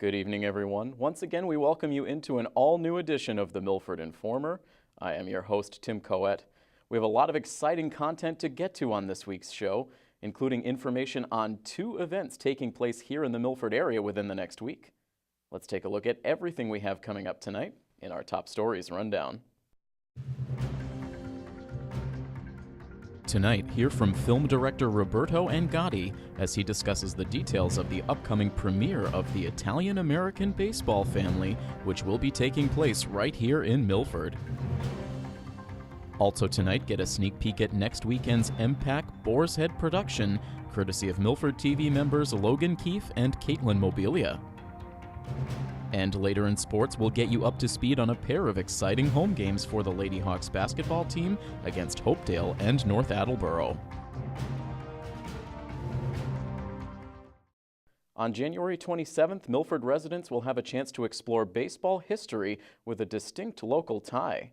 Good evening, everyone. Once again, we welcome you into an all-new edition of the Milford Informer. I am your host, Tim Coet. We have a lot of exciting content to get to on this week's show, including information on 2 events taking place here in the Milford area within the next week. Let's take a look at everything we have coming up tonight in our top stories rundown. Tonight, hear from film director Roberto Angotti as he discusses the details of the upcoming premiere of The Italian-American Baseball Family, which will be taking place right here in Milford. Also tonight, get a sneak peek at next weekend's MPAC Boars Head production, courtesy of Milford TV members Logan Keefe and Caitlin Mobilia. And later in sports, we'll get you up to speed on a pair of exciting home games for the Lady Hawks basketball team against Hopedale and North Attleboro. On January 27th, Milford residents will have a chance to explore baseball history with a distinct local tie.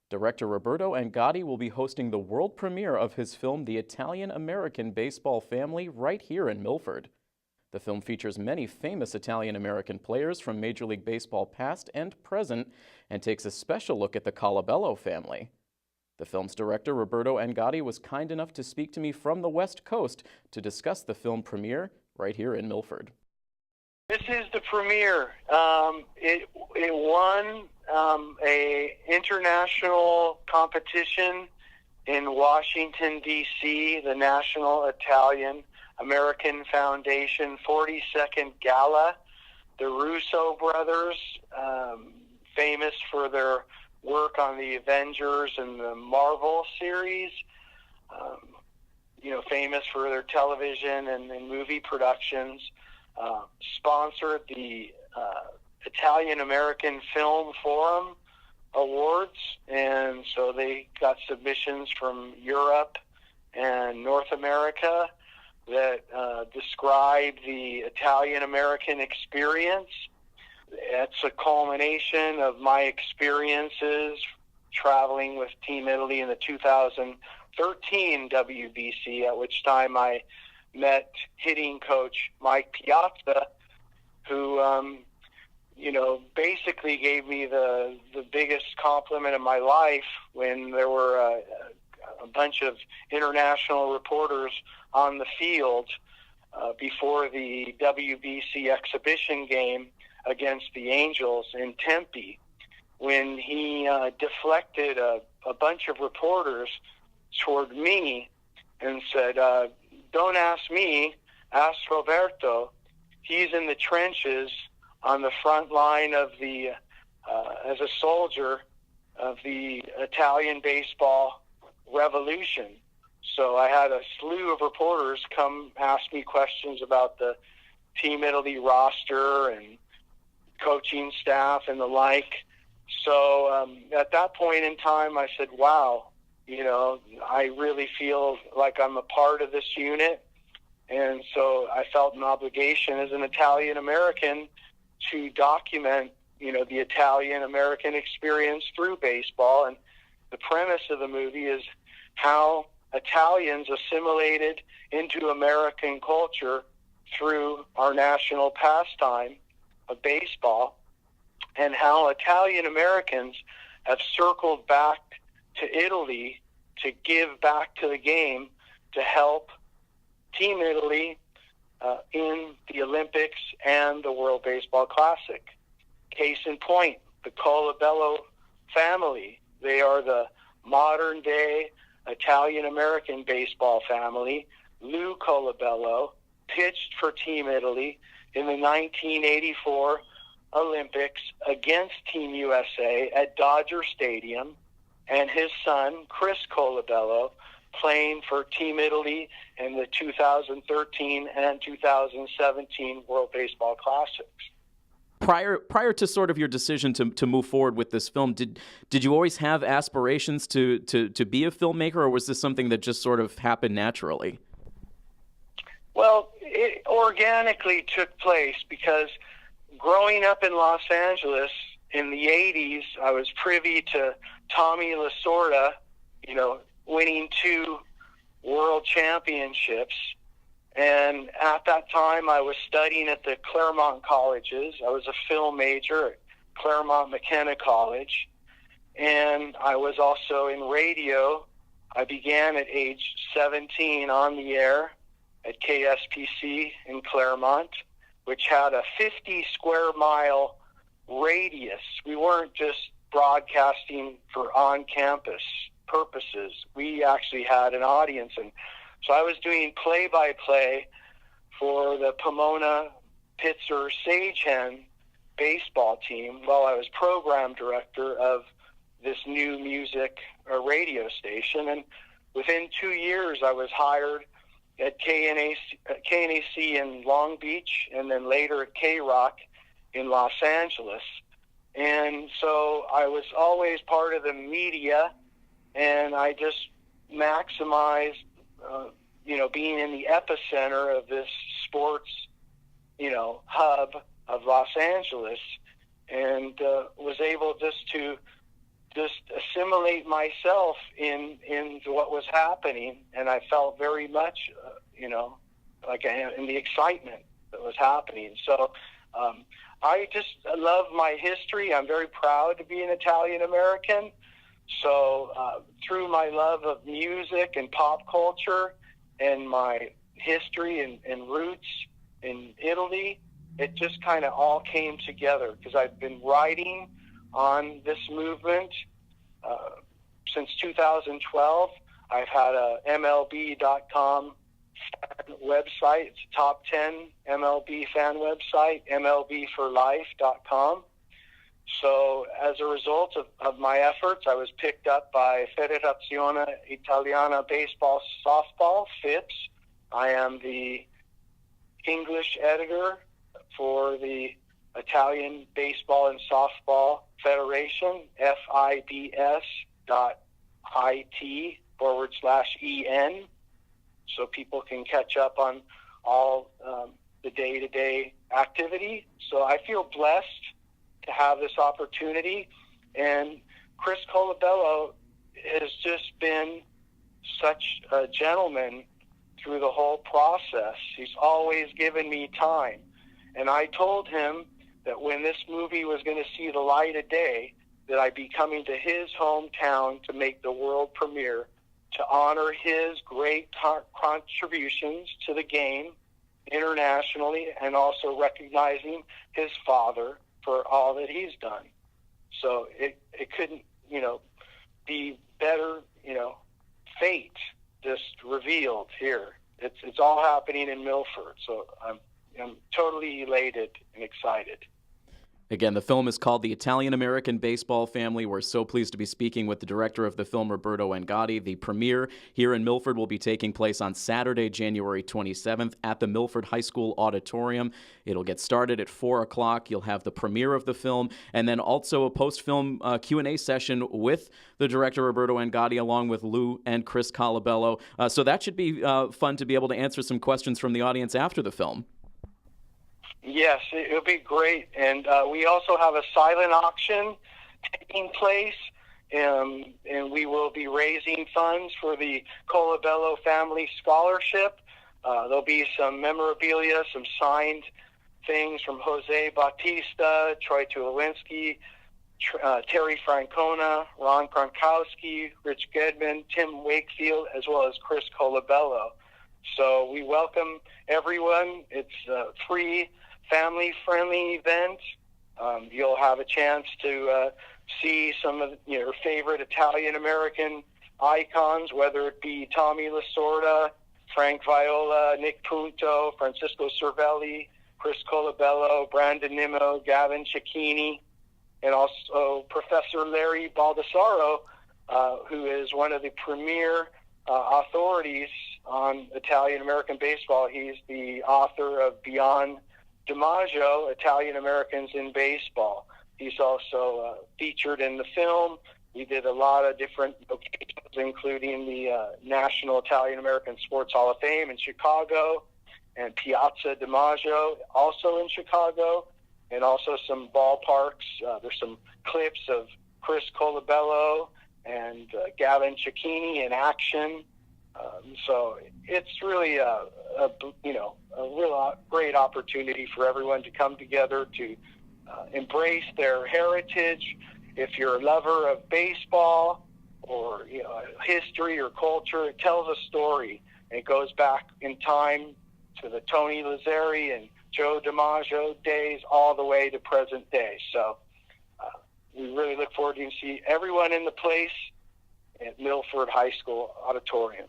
Director Roberto Angotti will be hosting the world premiere of his film The Italian-American Baseball Family right here in Milford. The film features many famous Italian-American players from Major League Baseball past and present and takes a special look at the Colabello family. The film's director, Roberto Angotti, was kind enough to speak to me from the West Coast to discuss the film premiere right here in Milford. This is the premiere. It won a international competition in Washington, D.C., the National Italian-American Foundation 42nd Gala. The Russo brothers, famous for their work on the Avengers and the Marvel series, famous for their television and movie productions, sponsored the Italian-American Film Forum Awards, and so they got submissions from Europe and North America that describe the Italian-American experience. It's a culmination of my experiences traveling with Team Italy in the 2013 WBC, at which time I met hitting coach Mike Piazza, who basically gave me the biggest compliment of my life when there were a bunch of international reporters on the field before the WBC exhibition game against the Angels in Tempe, when he deflected a bunch of reporters toward me and said, "Don't ask me, ask Roberto. He's in the trenches on the front line of the, as a soldier of the Italian baseball revolution." So I had a slew of reporters come ask me questions about the Team Italy roster and coaching staff and the like. So at that point in time, I said, wow, I really feel like I'm a part of this unit. And so I felt an obligation as an Italian-American to document, the Italian-American experience through baseball. And the premise of the movie is how Italians assimilated into American culture through our national pastime of baseball, and how Italian-Americans have circled back to Italy to give back to the game to help Team Italy in the Olympics and the World Baseball Classic. Case in point, the Colabello family. They are the modern-day Italian-American baseball family. Lou Colabello pitched for Team Italy in the 1984 Olympics against Team USA at Dodger Stadium, and his son, Chris Colabello, playing for Team Italy in the 2013 and 2017 World Baseball Classics. Prior to sort of your decision to move forward with this film, did you always have aspirations to be a filmmaker, or was this something that just sort of happened naturally? Well, it organically took place because growing up in Los Angeles in the 80s, I was privy to Tommy Lasorda, winning 2 world championships And at that time, I was studying at the Claremont colleges. I was a film major at Claremont McKenna College. And I was also in radio. I began at age 17 on the air at KSPC in Claremont, which had a 50 square mile radius. We weren't just broadcasting for on-campus purposes. We actually had an audience. And so I was doing play-by-play for the Pomona Pitzer Sagehen baseball team while I was program director of this new music radio station. And within 2 years, I was hired at KNAC in Long Beach, and then later at K-Rock in Los Angeles. And so I was always part of the media, and I just maximized, being in the epicenter of this sports, hub of Los Angeles, and was able to assimilate myself in what was happening, and I felt very much, like in the excitement that was happening. So I just love my history. I'm very proud to be an Italian American. So through my love of music and pop culture and my history and roots in Italy, it just kind of all came together because I've been writing on this movement since 2012. I've had a MLB.com fan website. It's a top 10 MLB fan website, MLBforlife.com. So as a result of my efforts, I was picked up by Federazione Italiana Baseball Softball, FIPS. I am the English editor for the Italian Baseball and Softball Federation, FIBS.IT/EN, so people can catch up on all the day-to-day activity. So I feel blessed to have this opportunity, and Chris Colabello has just been such a gentleman through the whole process. He's always given me time, and I told him that when this movie was going to see the light of day, that I'd be coming to his hometown to make the world premiere to honor his great contributions to the game internationally, and also recognizing his father for all that he's done. So it couldn't, be better, fate just revealed here. It's all happening in Milford. So I'm totally elated and excited. Again, the film is called The Italian-American Baseball Family. We're so pleased to be speaking with the director of the film, Roberto Angotti. The premiere here in Milford will be taking place on Saturday, January 27th at the Milford High School Auditorium. It'll get started at 4 o'clock. You'll have the premiere of the film and then also a post-film Q&A session with the director, Roberto Angotti, along with Lou and Chris Colabello. So that should be fun to be able to answer some questions from the audience after the film. Yes, it'll be great. And we also have a silent auction taking place, and we will be raising funds for the Colabello Family Scholarship. There'll be some memorabilia, some signed things from Jose Bautista, Troy Tulowitzki, Terry Francona, Ron Gronkowski, Rich Gedman, Tim Wakefield, as well as Chris Colabello. So we welcome everyone. It's a free, family-friendly event. You'll have a chance to see some of your favorite Italian-American icons, whether it be Tommy Lasorda, Frank Viola, Nick Punto, Francisco Cervelli, Chris Colabello, Brandon Nimmo, Gavin Cecchini, and also Professor Larry Baldassaro, who is one of the premier authorities on Italian-American baseball. He's the author of Beyond DiMaggio, Italian Americans in Baseball. He's also featured in the film. We did a lot of different occasions, including the National Italian American Sports Hall of Fame in Chicago, and Piazza DiMaggio, also in Chicago, and also some ballparks. There's some clips of Chris Colabello and Gavin Cecchini in action So it's really a real great opportunity for everyone to come together to embrace their heritage. If you're a lover of baseball or history or culture, it tells a story, and it goes back in time to the Tony Lazzari and Joe DiMaggio days all the way to present day. So we really look forward to see everyone in the place at Milford High School Auditorium.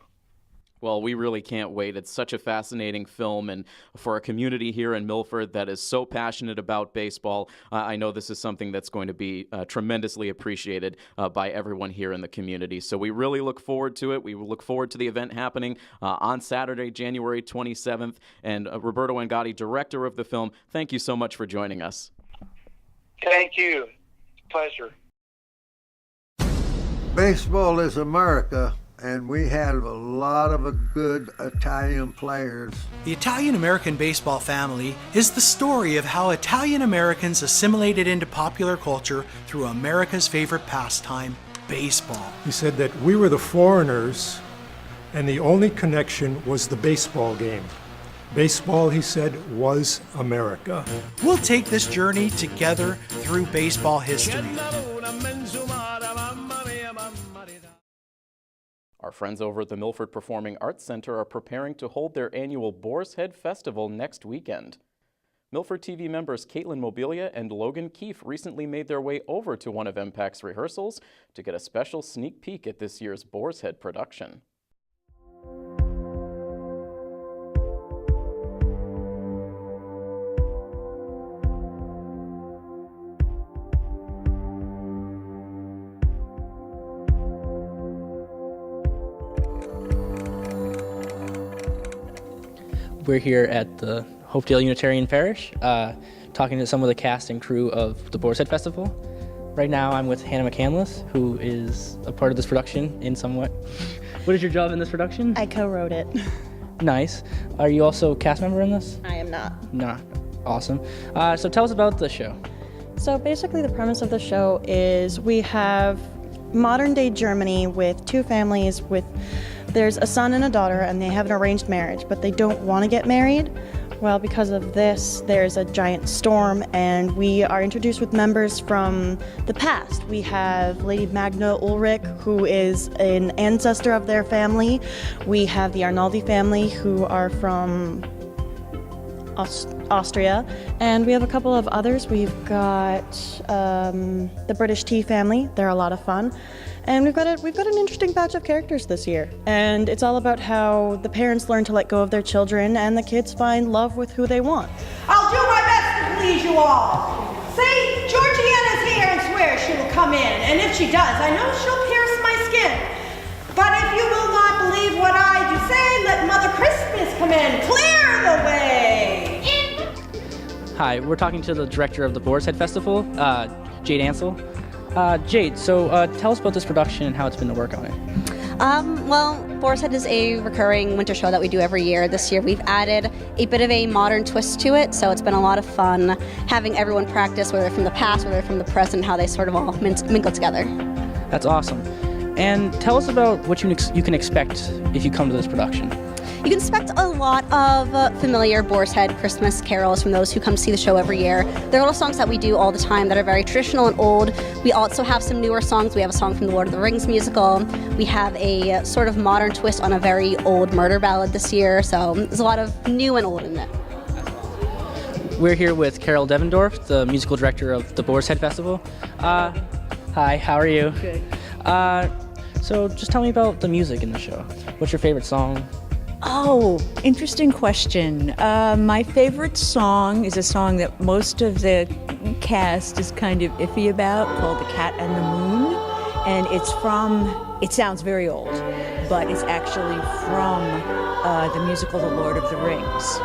Well, we really can't wait. It's such a fascinating film, and for a community here in Milford that is so passionate about baseball, I know this is something that's going to be tremendously appreciated by everyone here in the community. So we really look forward to it. We look forward to the event happening on Saturday, January 27th. And Roberto Angotti, director of the film, thank you so much for joining us. Thank you. Pleasure. Baseball is America, and we had a lot of good Italian players. The Italian-American baseball family is the story of how Italian-Americans assimilated into popular culture through America's favorite pastime, baseball. He said that we were the foreigners, and the only connection was the baseball game. Baseball, he said, was America. We'll take this journey together through baseball history. Our friends over at the Milford Performing Arts Center are preparing to hold their annual Boars Head Festival next weekend. Milford TV members Caitlin Mobilia and Logan Keefe recently made their way over to one of MPAC's rehearsals to get a special sneak peek at this year's Boars Head production. We're here at the Hopedale Unitarian Parish, talking to some of the cast and crew of the Boars Head Festival. Right now I'm with Hannah McCandless, who is a part of this production in some way. What is your job in this production? I co-wrote it. Nice. Are you also a cast member in this? I am not. Nah. Awesome. So tell us about the show. So basically the premise of the show is we have modern day Germany with two families there's a son and a daughter, and they have an arranged marriage, but they don't want to get married. Well, because of this, there's a giant storm, and we are introduced with members from the past. We have Lady Magna Ulrich, who is an ancestor of their family. We have the Arnaldi family, who are from Austria, and we have a couple of others. We've got the British Tea family. They're a lot of fun. And we've got an interesting batch of characters this year. And it's all about how the parents learn to let go of their children and the kids find love with who they want. I'll do my best to please you all. See, Georgiana's here and swears she will come in. And if she does, I know she'll pierce my skin. But if you will not believe what I do say, let Mother Christmas come in. Clear the way. Hi, we're talking to the director of the Boars Head Festival, Jade Ansel. Jade, so tell us about this production and how it's been to work on it. Well, Boars Head is a recurring winter show that we do every year. This year we've added a bit of a modern twist to it, so it's been a lot of fun having everyone practice, whether from the past, whether from the present, how they sort of all mingle together. That's awesome. And tell us about what you can expect if you come to this production. You can expect a lot of familiar Boars Head Christmas carols from those who come to see the show every year. There are little songs that we do all the time that are very traditional and old. We also have some newer songs. We have a song from the Lord of the Rings musical. We have a sort of modern twist on a very old murder ballad this year, so there's a lot of new and old in it. We're here with Carol Devendorf, the musical director of the Boars Head Festival. Hi, how are you? Good. So just tell me about the music in the show. What's your favorite song? Oh, interesting question. My favorite song is a song that most of the cast is kind of iffy about, called The Cat and the Moon. And it sounds very old, but it's actually from the musical The Lord of the Rings.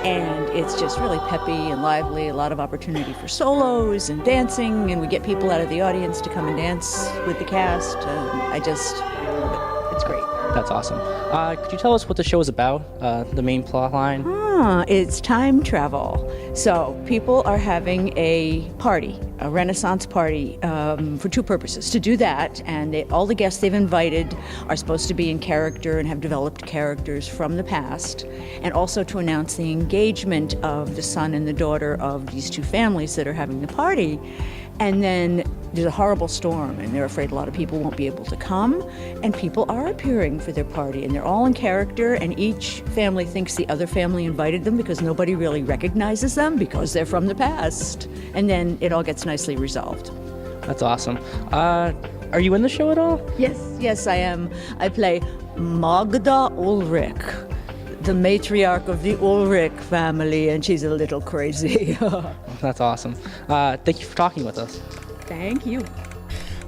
And it's just really peppy and lively, a lot of opportunity for solos and dancing, and we get people out of the audience to come and dance with the cast. I just love it. It's great. That's awesome. Could you tell us what the show is about, the main plot line? It's time travel. So people are having a party, a Renaissance party, for two purposes. To do that, and all the guests they've invited are supposed to be in character and have developed characters from the past, and also to announce the engagement of the son and the daughter of these two families that are having the party. And then there's a horrible storm, and they're afraid a lot of people won't be able to come, and people are appearing for their party, and they're all in character, and each family thinks the other family invited them because nobody really recognizes them because they're from the past. And then it all gets nicely resolved. That's awesome. Are you in the show at all? Yes, I am. I play Magda Ulrich, the matriarch of the Ulrich family, and she's a little crazy. That's awesome. Thank you for talking with us. Thank you.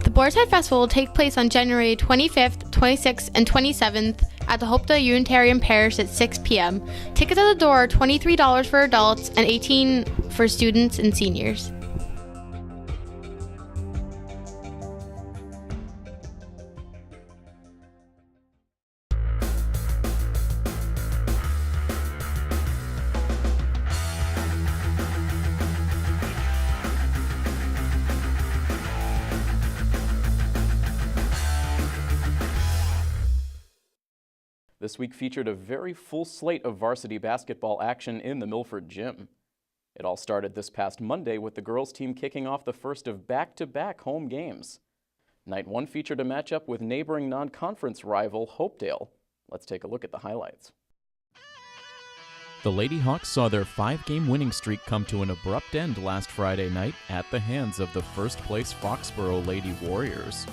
The Boars Head Festival will take place on January 25th, 26th, and 27th at the Hopedale Unitarian Parish at 6 p.m. Tickets at the door are $23 for adults and $18 for students and seniors. This week featured a very full slate of varsity basketball action in the Milford gym. It all started this past Monday with the girls team kicking off the first of back-to-back home games. Night 1 featured a matchup with neighboring non-conference rival Hopedale. Let's take a look at the highlights. The Lady Hawks saw their 5-game winning streak come to an abrupt end last Friday night at the hands of the first-place Foxborough Lady Warriors.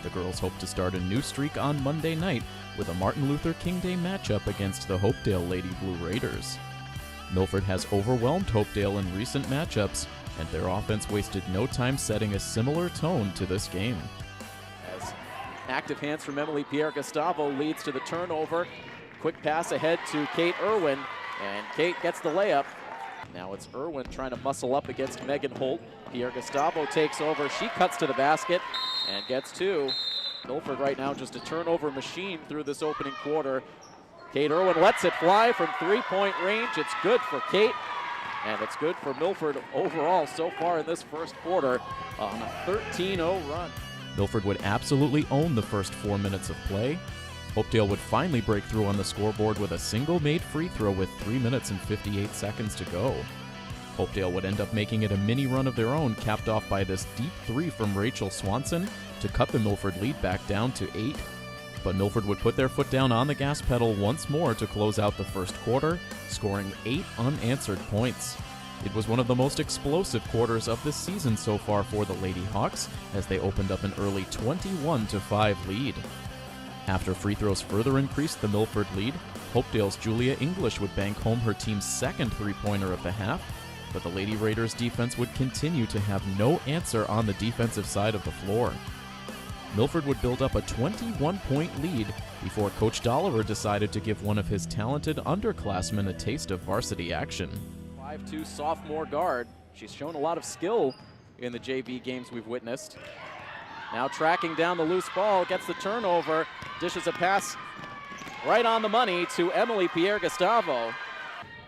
The girls hope to start a new streak on Monday night with a Martin Luther King Day matchup against the Hopedale Lady Blue Raiders. Milford has overwhelmed Hopedale in recent matchups, and their offense wasted no time setting a similar tone to this game. As active hands from Emily Pierre-Gustavo leads to the turnover. Quick pass ahead to Kate Irwin, and Kate gets the layup. Now it's Irwin trying to muscle up against Megan Holt. Pierre-Gustavo takes over. She cuts to the basket and gets two. Milford right now just a turnover machine through this opening quarter. Kate Irwin lets it fly from three-point range. It's good for Kate, and it's good for Milford overall so far in this first quarter on a 13-0 run. Milford would absolutely own the first 4 minutes of play. Hopedale would finally break through on the scoreboard with a single made free throw with 3 minutes and 58 seconds to go. Hopedale would end up making it a mini run of their own, capped off by this deep three from Rachel Swanson to cut the Milford lead back down to 8. But Milford would put their foot down on the gas pedal once more to close out the first quarter, scoring 8 unanswered points. It was one of the most explosive quarters of the season so far for the Lady Hawks, as they opened up an early 21-5 lead. After free throws further increased the Milford lead, Hopedale's Julia English would bank home her team's second three-pointer of the half, but the Lady Raiders defense would continue to have no answer on the defensive side of the floor. Milford would build up a 21-point lead before Coach Dolliver decided to give one of his talented underclassmen a taste of varsity action. 5'2" sophomore guard. She's shown a lot of skill in the JV games we've witnessed. Now tracking down the loose ball, gets the turnover, dishes a pass right on the money to Emily Pierre-Gustavo.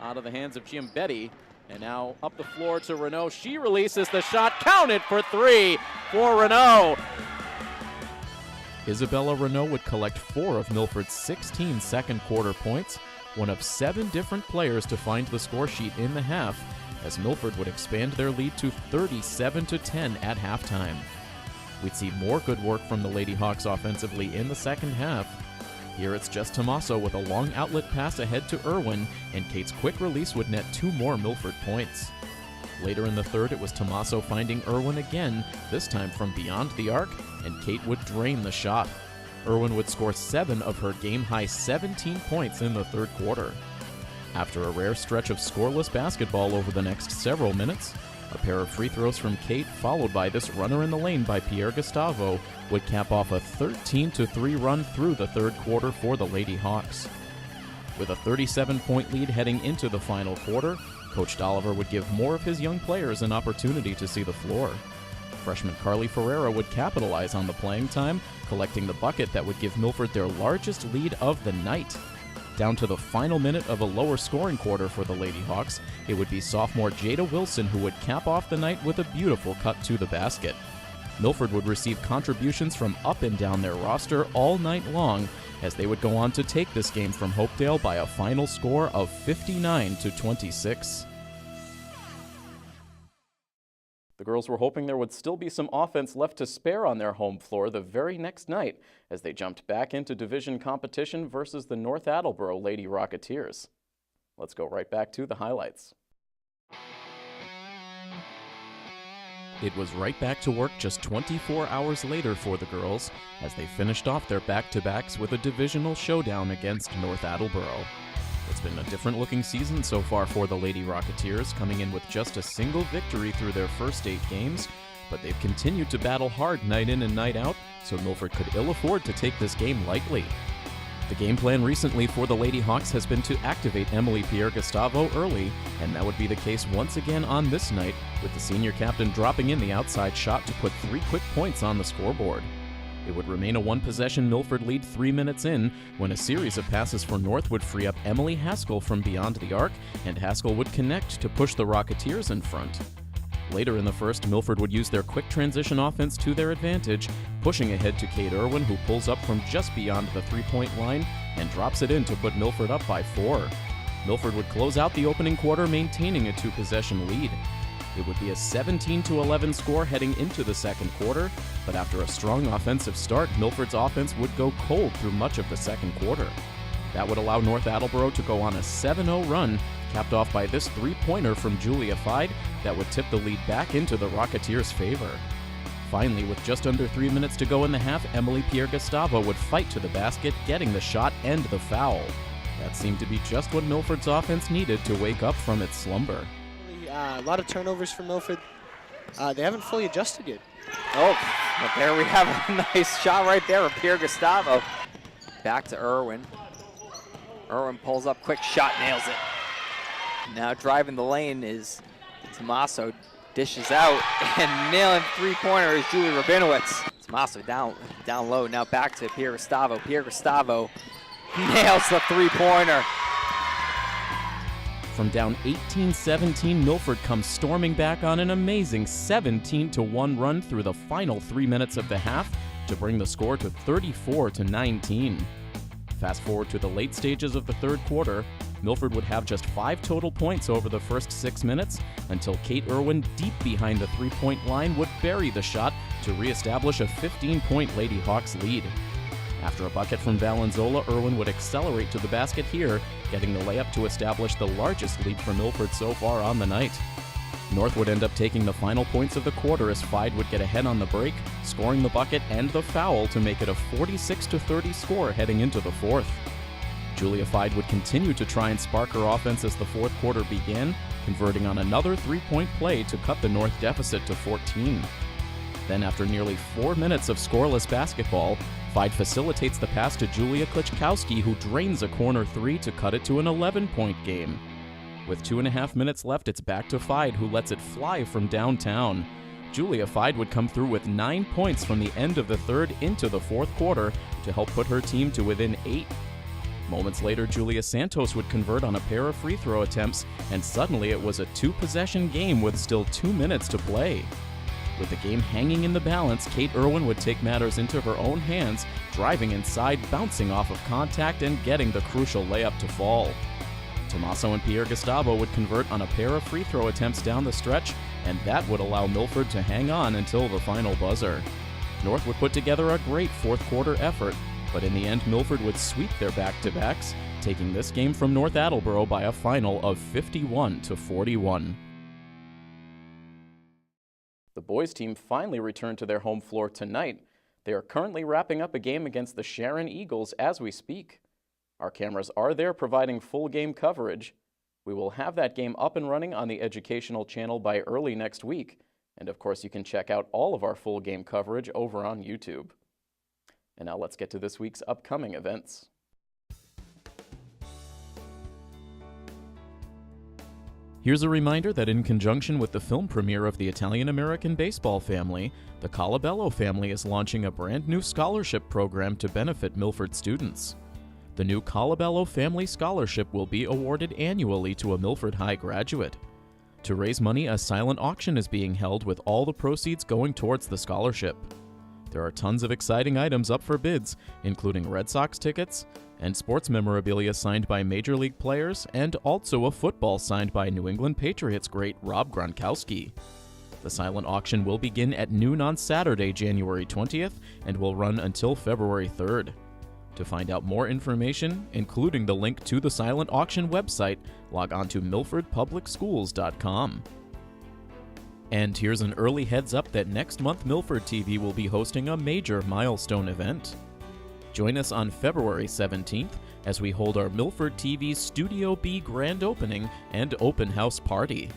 Out of the hands of Jim Betty. And now up the floor to Renault. She releases the shot, counted for 3 for Renault. Isabella Renault would collect 4 of Milford's 16 second quarter points, one of 7 different players to find the score sheet in the half, as Milford would expand their lead to 37-10 at halftime. We'd see more good work from the Lady Hawks offensively in the second half. Here it's just Tommaso with a long outlet pass ahead to Irwin, and Kate's quick release would net 2 more Milford points. Later in the third, it was Tommaso finding Irwin again, this time from beyond the arc, and Kate would drain the shot. Irwin would score 7 of her game-high 17 points in the third quarter. After a rare stretch of scoreless basketball over the next several minutes, a pair of free throws from Kate, followed by this runner in the lane by Pierre-Gustavo, would cap off a 13-3 run through the third quarter for the Lady Hawks. With a 37-point lead heading into the final quarter, Coach Dolliver would give more of his young players an opportunity to see the floor. Freshman Carly Ferreira would capitalize on the playing time, collecting the bucket that would give Milford their largest lead of the night. Down to the final minute of a lower scoring quarter for the Lady Hawks, it would be sophomore Jada Wilson who would cap off the night with a beautiful cut to the basket. Milford would receive contributions from up and down their roster all night long, as they would go on to take this game from Hopedale by a final score of 59-26. The girls were hoping there would still be some offense left to spare on their home floor the very next night as they jumped back into division competition versus the North Attleboro Lady Rocketeers. Let's go right back to the highlights. It was right back to work just 24 hours later for the girls as they finished off their back-to-backs with a divisional showdown against North Attleboro. It's been a different-looking season so far for the Lady Rocketeers, coming in with just a single victory through their first 8 games, but they've continued to battle hard night in and night out, so Milford could ill afford to take this game lightly. The game plan recently for the Lady Hawks has been to activate Emily Pierre-Gustavo early, and that would be the case once again on this night, with the senior captain dropping in the outside shot to put 3 quick points on the scoreboard. It would remain a one-possession Milford lead 3 minutes in, when a series of passes for North would free up Emily Haskell from beyond the arc, and Haskell would connect to push the Rocketeers in front. Later in the first, Milford would use their quick transition offense to their advantage, pushing ahead to Kate Irwin, who pulls up from just beyond the three-point line and drops it in to put Milford up by 4. Milford would close out the opening quarter, maintaining a 2-possession lead. It would be a 17-11 score heading into the second quarter, but after a strong offensive start, Milford's offense would go cold through much of the second quarter. That would allow North Attleboro to go on a 7-0 run, capped off by this 3-pointer from Julia Fide that would tip the lead back into the Rocketeers' favor. Finally, with just under 3 minutes to go in the half, Emily Pierre-Gustavo would fight to the basket, getting the shot and the foul. That seemed to be just what Milford's offense needed to wake up from its slumber. A lot of turnovers for Milford. They haven't fully adjusted yet. Oh, but there we have a nice shot right there of Pierre-Gustavo. Back to Irwin. Irwin pulls up, quick shot, nails it. Now driving the lane is Tommaso, dishes out, and nailing three-pointer is Julie Rabinowitz. Tommaso down low, now back to Pierre-Gustavo. Pierre-Gustavo nails the three-pointer. From down 18-17, Milford comes storming back on an amazing 17-1 run through the final 3 minutes of the half to bring the score to 34-19. Fast forward to the late stages of the third quarter, Milford would have just 5 total points over the first 6 minutes until Kate Irwin, deep behind the three-point line, would bury the shot to reestablish a 15-point Lady Hawks lead. After a bucket from Valenzola, Irwin would accelerate to the basket here, getting the layup to establish the largest lead for Milford so far on the night. North would end up taking the final points of the quarter as Fide would get ahead on the break, scoring the bucket and the foul to make it a 46-30 score heading into the fourth. Julia Fide would continue to try and spark her offense as the fourth quarter began, converting on another three-point play to cut the North deficit to 14. Then after nearly 4 minutes of scoreless basketball, Fide facilitates the pass to Julia Klichkowski, who drains a corner three to cut it to an 11-point game. With 2.5 minutes left, it's back to Fide, who lets it fly from downtown. Julia Fide would come through with 9 points from the end of the third into the fourth quarter to help put her team to within 8. Moments later, Julia Santos would convert on a pair of free throw attempts, and suddenly it was a 2-possession game with still 2 minutes to play. With the game hanging in the balance, Kate Irwin would take matters into her own hands, driving inside, bouncing off of contact, and getting the crucial layup to fall. Tommaso and Pierre-Gustavo would convert on a pair of free throw attempts down the stretch, and that would allow Milford to hang on until the final buzzer. North would put together a great fourth quarter effort, but in the end Milford would sweep their back-to-backs, taking this game from North Attleboro by a final of 51-41. The boys team finally returned to their home floor tonight. They are currently wrapping up a game against the Sharon Eagles as we speak. Our cameras are there providing full game coverage. We will have that game up and running on the educational channel by early next week. And of course, you can check out all of our full game coverage over on YouTube. And now let's get to this week's upcoming events. Here's a reminder that in conjunction with the film premiere of the Italian-American Baseball Family, the Colabello family is launching a brand new scholarship program to benefit Milford students. The new Colabello Family Scholarship will be awarded annually to a Milford High graduate. To raise money, a silent auction is being held with all the proceeds going towards the scholarship. There are tons of exciting items up for bids, including Red Sox tickets and sports memorabilia signed by Major League players, and also a football signed by New England Patriots great Rob Gronkowski. The silent auction will begin at noon on Saturday, January 20th, and will run until February 3rd. To find out more information, including the link to the silent auction website, log on to milfordpublicschools.com. And here's an early heads up that next month Milford TV will be hosting a major milestone event. Join us on February 17th as we hold our Milford TV Studio B grand opening and open house party.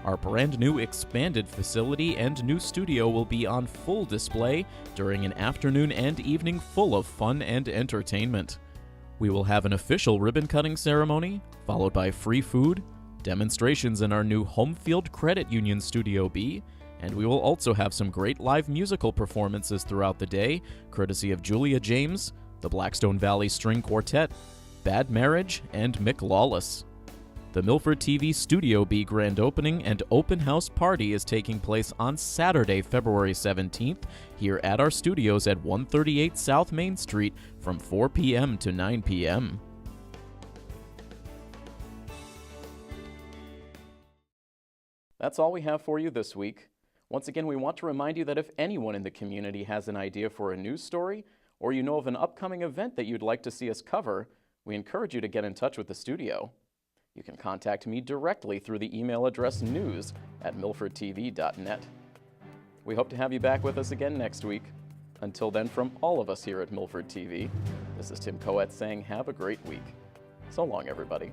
Our brand new expanded facility and new studio will be on full display during an afternoon and evening full of fun and entertainment. We will have an official ribbon cutting ceremony, followed by free food, demonstrations in our new Homefield Credit Union Studio B, and we will also have some great live musical performances throughout the day, courtesy of Julia James, the Blackstone Valley String Quartet, Bad Marriage, and Mick Lawless. The Milford TV Studio B grand opening and open house party is taking place on Saturday, February 17th, here at our studios at 138 South Main Street from 4 p.m. to 9 p.m. That's all we have for you this week. Once again, we want to remind you that if anyone in the community has an idea for a news story, or you know of an upcoming event that you'd like to see us cover, we encourage you to get in touch with the studio. You can contact me directly through the email address news@milfordtv.net. We hope to have you back with us again next week. Until then, from all of us here at Milford TV, this is Tim Coet saying have a great week. So long, everybody.